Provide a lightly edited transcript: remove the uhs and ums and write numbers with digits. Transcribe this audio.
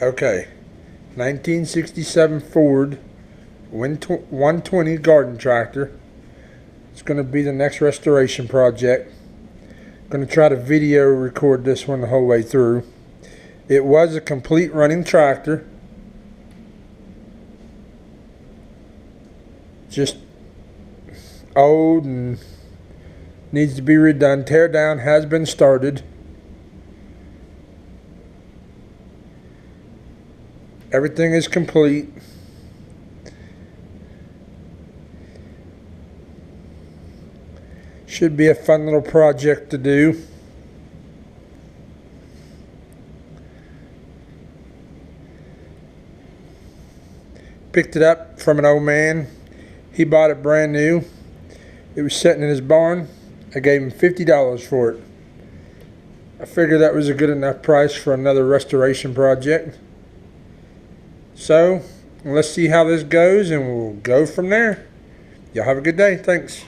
Okay, 1967 Ford 120 garden tractor. It's going to be the next restoration project. Going to try to video record this one the whole way through. It was a complete running tractor. Just old and needs to be redone. Tear down has been started. Everything is complete. Should be a fun little project to do. Picked it up from an old man. He bought it brand new. It was sitting in his barn. I gave him $50 for it. I figured that was a good enough price for another restoration project. So, let's see how this goes and we'll go from there. Y'all have a good day. Thanks.